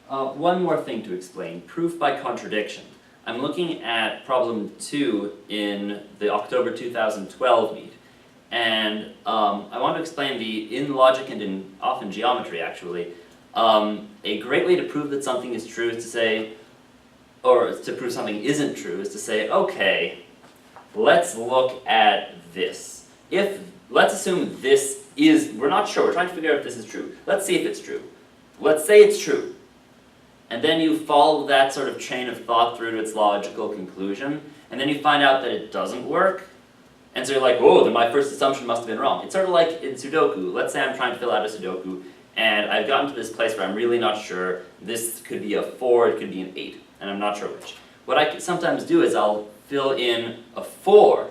One more thing to explain, proof by contradiction. I'm looking at problem 2 in the October 2012 meet, and I want to explain in logic and often geometry actually, a great way to prove that something is true is to say, or to prove something isn't true is to say, okay, let's look at this. Let's assume this is, we're not sure, we're trying to figure out if this is true. Let's see if it's true. Let's say it's true. And then you follow that sort of chain of thought through to its logical conclusion, and then you find out that it doesn't work, and so you're like, whoa, then my first assumption must have been wrong. It's sort of like in Sudoku. Let's say I'm trying to fill out a Sudoku, and I've gotten to this place where I'm really not sure. This could be a 4, it could be an 8, and I'm not sure which. What I sometimes do is I'll fill in a 4,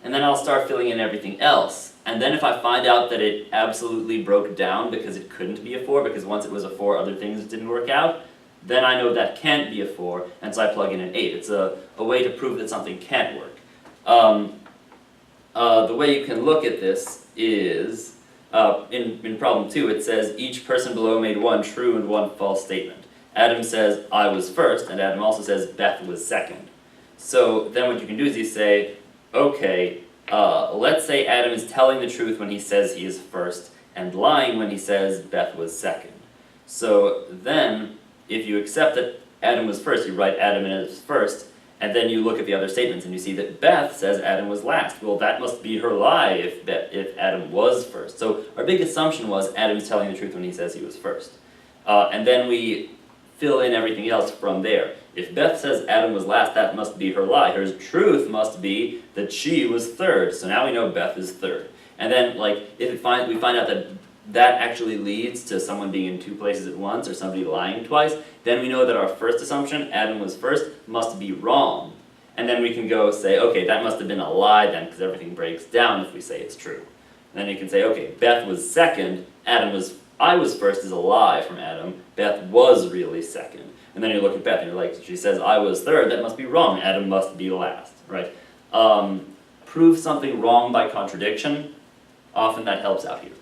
and then I'll start filling in everything else. And then if I find out that it absolutely broke down because it couldn't be a 4, because once it was a 4, other things didn't work out, then I know that can't be a 4, and so I plug in an 8. It's a way to prove that something can't work. The way you can look at this is, in problem 2, it says, each person below made 1 true and 1 false statement. Adam says, I was first, and Adam also says, Beth was second. So then what you can do is you say, okay, let's say Adam is telling the truth when he says he is first, and lying when he says Beth was second. So then, if you accept that Adam was first, you write Adam in as first, and then you look at the other statements and you see that Beth says Adam was last. Well, that must be her lie if Adam was first. So our big assumption was Adam's telling the truth when he says he was first. And then we fill in everything else from there. If Beth says Adam was last, that must be her lie. Her truth must be that she was third. So now we know Beth is third. And then, like, if we find out that that actually leads to someone being in 2 places at once, or somebody lying twice, then we know that our first assumption, Adam was first, must be wrong. And then we can go say, okay, that must have been a lie then, because everything breaks down if we say it's true. And then you can say, okay, Beth was second, I was first is a lie from Adam, Beth was really second. And then you look at Beth and you're like, she says I was third, that must be wrong, Adam must be last, right? Prove something wrong by contradiction, often that helps out here.